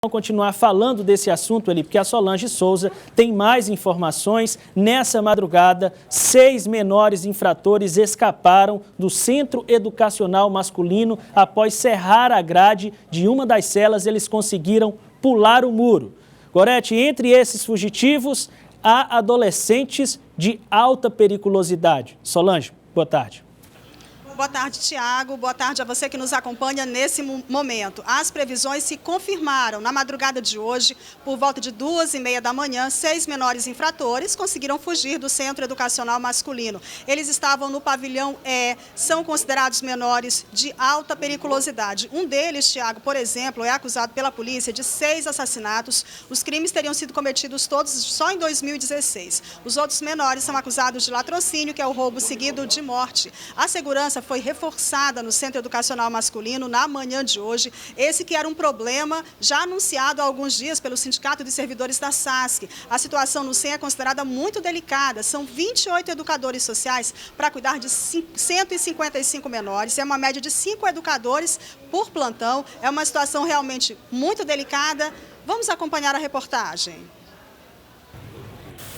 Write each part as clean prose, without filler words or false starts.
Vamos continuar falando desse assunto ali, porque a Solange Souza tem mais informações. Nessa madrugada, 6 menores infratores escaparam do Centro Educacional Masculino. Após serrar a grade de uma das celas, eles conseguiram pular o muro. Gorete, entre esses fugitivos, há adolescentes de alta periculosidade. Solange, boa tarde. Boa tarde, Tiago. Boa tarde a você que nos acompanha nesse momento. As previsões se confirmaram. Na madrugada de hoje, por volta de 2h30 da manhã, 6 menores infratores conseguiram fugir do Centro Educacional Masculino. Eles estavam no pavilhão E, são considerados menores de alta periculosidade. Um deles, Tiago, por exemplo, é acusado pela polícia de 6 assassinatos. Os crimes teriam sido cometidos todos só em 2016. Os outros menores são acusados de latrocínio, que é o roubo seguido de morte. A segurança foi reforçada no Centro Educacional Masculino na manhã de hoje. Esse que era um problema já anunciado há alguns dias pelo Sindicato de Servidores da SASC. A situação no CEM é considerada muito delicada. São 28 educadores sociais para cuidar de 155 menores. É uma média de 5 educadores por plantão. É uma situação realmente muito delicada. Vamos acompanhar a reportagem.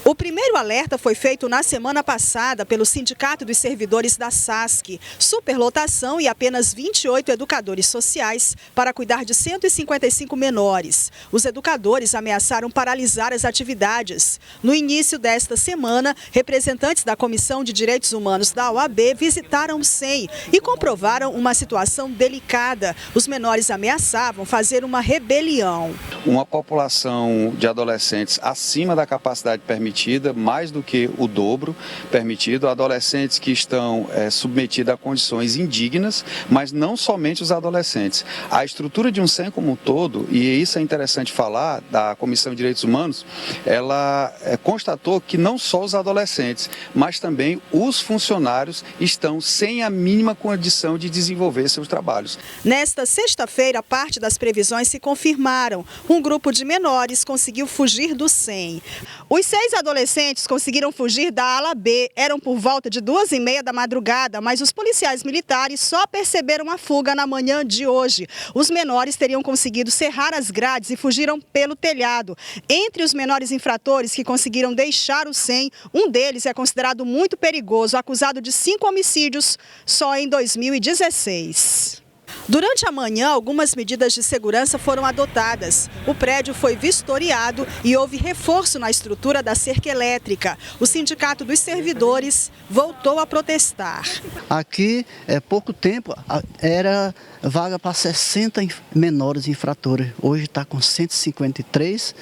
O primeiro alerta foi feito na semana passada pelo Sindicato dos Servidores da SASC. Superlotação e apenas 28 educadores sociais para cuidar de 155 menores. Os educadores ameaçaram paralisar as atividades. No início desta semana, representantes da Comissão de Direitos Humanos da OAB visitaram o CEM e comprovaram uma situação delicada. Os menores ameaçavam fazer uma rebelião. Uma população de adolescentes acima da capacidade permitida, mais do que o dobro permitido, adolescentes que estão submetidos a condições indignas, mas não somente os adolescentes. A estrutura de um CEM como um todo, e isso é interessante falar, da Comissão de Direitos Humanos, ela constatou que não só os adolescentes, mas também os funcionários estão sem a mínima condição de desenvolver seus trabalhos. Nesta sexta-feira, parte das previsões se confirmaram. Um grupo de menores conseguiu fugir do CEM. Os 6 adolescentes conseguiram fugir da ala B. Eram por volta de 2h30 da madrugada, mas os policiais militares só perceberam a fuga na manhã de hoje. Os menores teriam conseguido serrar as grades e fugiram pelo telhado. Entre os menores infratores que conseguiram deixar o CEM, um deles é considerado muito perigoso, acusado de 5 homicídios só em 2016. Durante a manhã, algumas medidas de segurança foram adotadas. O prédio foi vistoriado e houve reforço na estrutura da cerca elétrica. O Sindicato dos Servidores voltou a protestar. Aqui, pouco tempo, era vaga para 60 menores infratores. Hoje está com 153,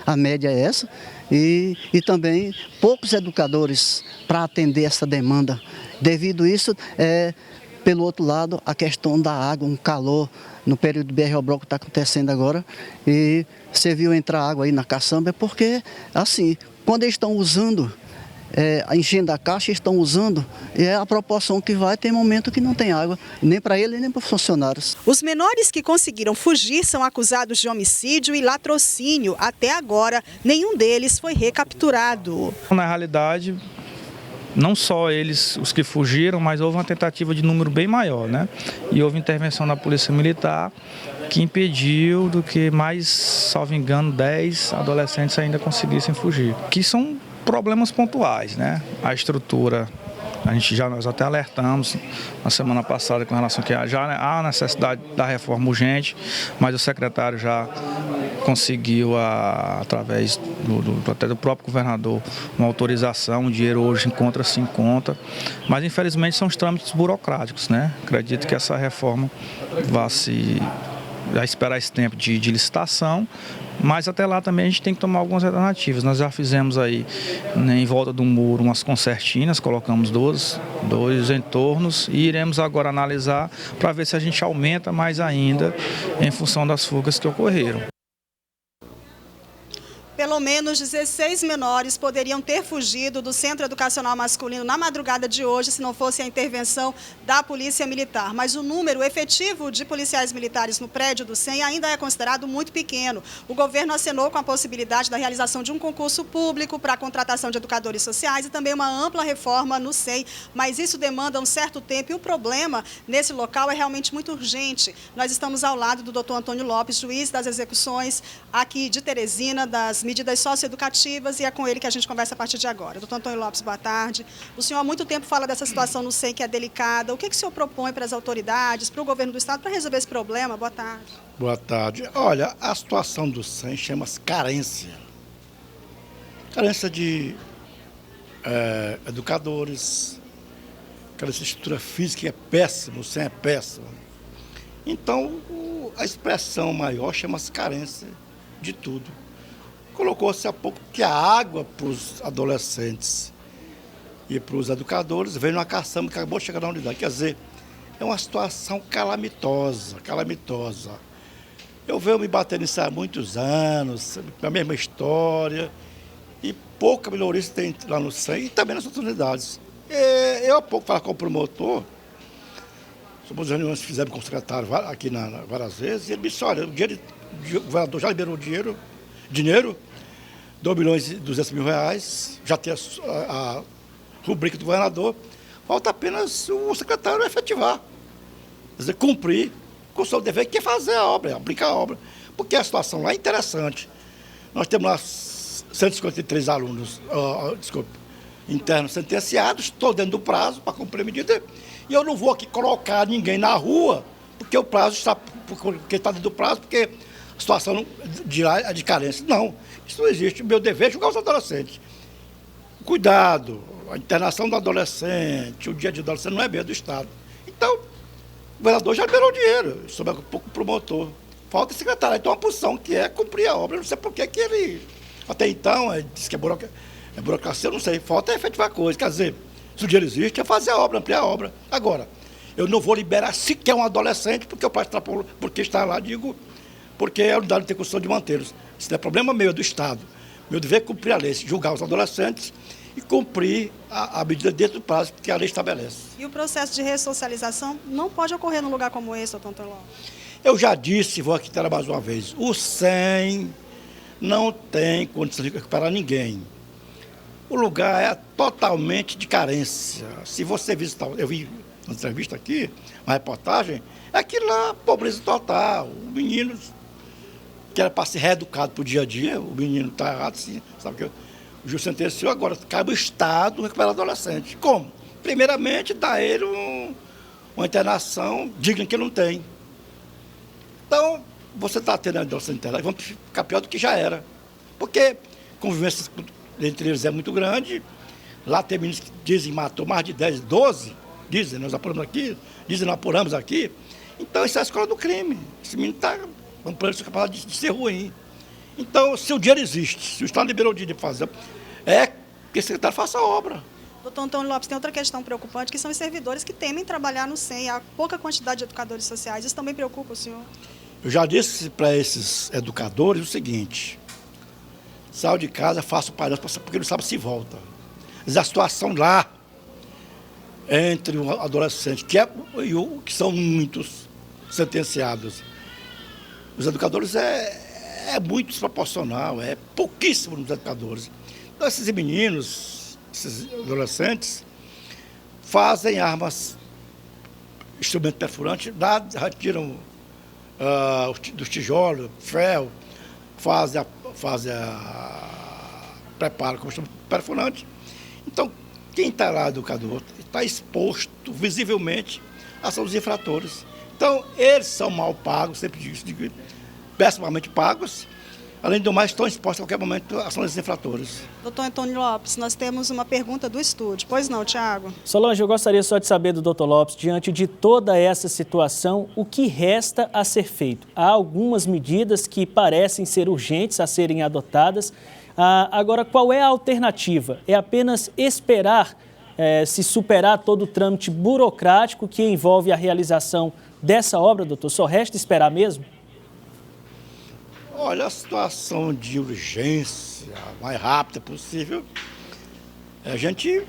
a média é essa. E também poucos educadores para atender essa demanda. Devido a isso, pelo outro lado, a questão da água, um calor no período do BR Bloco que está acontecendo agora. E você viu entrar água aí na caçamba, porque, assim, quando eles estão usando, enchendo a caixa, estão usando, é a proporção que vai, tem momento que não tem água, nem para eles, nem para os funcionários. Os menores que conseguiram fugir são acusados de homicídio e latrocínio. Até agora, nenhum deles foi recapturado. Na realidade, não só eles, os que fugiram, mas houve uma tentativa de número bem maior, né? E houve intervenção da Polícia Militar que impediu do que mais, salvo engano, 10 adolescentes ainda conseguissem fugir. Que são problemas pontuais, né? A estrutura, nós até alertamos na semana passada com relação a que já há necessidade da reforma urgente, mas o secretário já conseguiu, através até do próprio governador, uma autorização. O dinheiro hoje encontra-se em conta, mas infelizmente são os trâmites burocráticos, né? Acredito que essa reforma vai esperar esse tempo de licitação, mas até lá também a gente tem que tomar algumas alternativas. Nós já fizemos aí, né, em volta do muro, umas concertinas, colocamos dois entornos e iremos agora analisar para ver se a gente aumenta mais ainda em função das fugas que ocorreram. Pelo menos 16 menores poderiam ter fugido do Centro Educacional Masculino na madrugada de hoje, se não fosse a intervenção da Polícia Militar. Mas o número efetivo de policiais militares no prédio do SEM ainda é considerado muito pequeno. O governo acenou com a possibilidade da realização de um concurso público para a contratação de educadores sociais e também uma ampla reforma no SEM, mas isso demanda um certo tempo e o problema nesse local é realmente muito urgente. Nós estamos ao lado do Dr. Antônio Lopes, juiz das execuções aqui de Teresina, das medidas socioeducativas, e é com ele que a gente conversa a partir de agora. Dr. Antônio Lopes, boa tarde. O senhor há muito tempo fala dessa situação no SEM que é delicada. O que o senhor propõe para as autoridades, para o governo do estado, para resolver esse problema? Boa tarde. Boa tarde. Olha, a situação do SEM chama-se carência. Carência de educadores, carência de estrutura física é péssima, o SEM é péssimo. Então, a expressão maior chama-se carência de tudo. Colocou-se há pouco que a água para os adolescentes e para os educadores veio numa caçamba que acabou de chegar na unidade. Quer dizer, é uma situação calamitosa. Eu venho me batendo nisso há muitos anos, a mesma história, e pouca melhoria se tem lá no SEM e também nas outras unidades. Eu há pouco falava com o promotor, sobre as reuniões que fizemos com o secretário aqui várias vezes, e ele disse, olha, o governador já liberou dinheiro, 2 milhões e 200 mil reais, já tem a rubrica do governador, falta apenas o secretário efetivar, quer dizer, cumprir com o seu dever, que é fazer a obra, aplicar a obra, porque a situação lá é interessante. Nós temos lá 153 alunos, internos sentenciados, estou dentro do prazo para cumprir a medida, e eu não vou aqui colocar ninguém na rua, porque o prazo está, porque está dentro do prazo, porque a situação de lá é de carência. Não, isso não existe. O meu dever é julgar os adolescentes. Cuidado, a internação do adolescente, o dia de adolescente não é bem do Estado. Então, o governador já liberou o dinheiro, sobre um pouco o promotor. Falta secretário, então uma posição que é cumprir a obra. Eu não sei por que ele, até então, disse que é burocracia, eu não sei. Falta efetivar a coisa. Quer dizer, se o dinheiro existe, é fazer a obra, ampliar a obra. Agora, eu não vou liberar sequer um adolescente, porque o pai extrapolou, porque está lá, digo, porque a unidade não tem condição de mantê-los. Isso não é problema meu, é do Estado. Meu dever é cumprir a lei, julgar os adolescentes e cumprir a medida dentro do prazo que a lei estabelece. E o processo de ressocialização não pode ocorrer num lugar como esse, doutor Antônio Lopes? Eu já disse, vou aqui ter mais uma vez, o SEM não tem condição de recuperar ninguém. O lugar é totalmente de carência. Se você visitar, eu vi uma entrevista aqui, uma reportagem, é aquilo lá, pobreza total. O menino que era para ser reeducado para o dia a dia, o menino está errado, sim, sabe que o juiz sentenciou, agora cabe o Estado recuperar o adolescente. Como? Primeiramente, dar a ele uma internação digna que ele não tem. Então, você está tendo a adolescente internada, vamos ficar pior do que já era. Porque a convivência entre eles é muito grande. Lá tem meninos que dizem que matou mais de 10, 12, dizem, nós apuramos aqui, dizem, nós apuramos aqui. Então, isso é a escola do crime. Esse menino está, vamos por ele, capaz de ser ruim. Então, se o dinheiro existe, se o Estado liberou o dinheiro de fazer, é que o secretário faça a obra. Doutor Antônio Lopes, tem outra questão preocupante, que são os servidores que temem trabalhar no SEM, há pouca quantidade de educadores sociais. Isso também preocupa o senhor? Eu já disse para esses educadores o seguinte: saiu de casa, faça o pai porque não sabe se volta. Mas a situação lá, entre o adolescente, que são muitos sentenciados, os educadores é muito desproporcional, é pouquíssimo nos educadores. Então, esses meninos, esses adolescentes, fazem armas, instrumento perfurante, retiram dos tijolos, ferro, prepara como instrumento perfurante. Então, quem está lá, educador, está exposto visivelmente à ação dos infratores. Então, eles são mal pagos, sempre digo, pessimamente pagos. Além do mais, estão expostos a qualquer momento à ação dos infratores. Doutor Antônio Lopes, nós temos uma pergunta do estúdio. Pois não, Tiago? Solange, eu gostaria só de saber do doutor Lopes, diante de toda essa situação, o que resta a ser feito? Há algumas medidas que parecem ser urgentes a serem adotadas. Agora, qual é a alternativa? É apenas esperar se superar todo o trâmite burocrático que envolve a realização dessa obra, doutor? Só resta esperar mesmo? Olha, a situação de urgência, mais rápida possível, a gente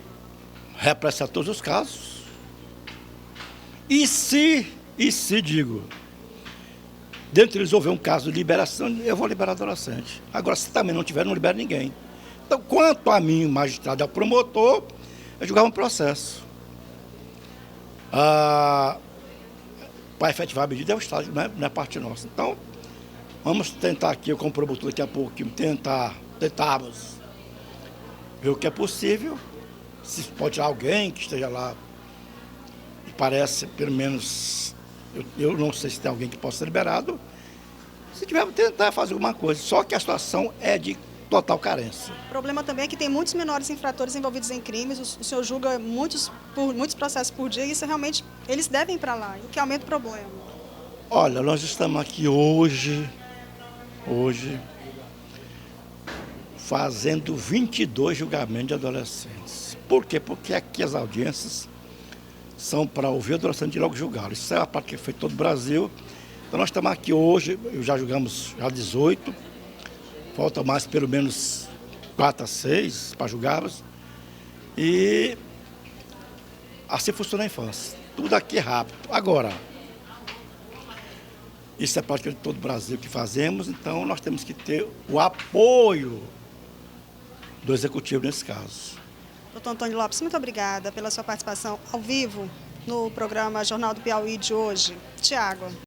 repressa todos os casos. E se digo, dentro deles houver um caso de liberação, eu vou liberar adolescente. Agora, se também não tiver, não libero ninguém. Então, quanto a mim, magistrado, ao promotor, eu julgava um processo. Para efetivar a medida é o Estado, não é parte nossa. Então, vamos tentar aqui, eu como promotor, daqui a pouco, tentarmos ver o que é possível. Se pode tirar alguém que esteja lá, e parece, pelo menos, eu não sei se tem alguém que possa ser liberado. Se tiver, tentar fazer alguma coisa. Só que a situação é de total carência. O problema também é que tem muitos menores infratores envolvidos em crimes, o senhor julga muitos processos por dia, e isso realmente, eles devem ir para lá, o que aumenta o problema. Olha, nós estamos aqui hoje, fazendo 22 julgamentos de adolescentes. Por quê? Porque aqui as audiências são para ouvir o adolescente e logo julgá-lo. Isso é a prática que é feita em todo o Brasil. Então nós estamos aqui hoje, já julgamos já 18, falta mais pelo menos 4 a 6 para julgarmos. E assim funciona a infância. Tudo aqui é rápido. Agora, isso é prática de todo o Brasil que fazemos, então nós temos que ter o apoio do Executivo nesse caso. Doutor Antônio Lopes, muito obrigada pela sua participação ao vivo no programa Jornal do Piauí de hoje. Tiago.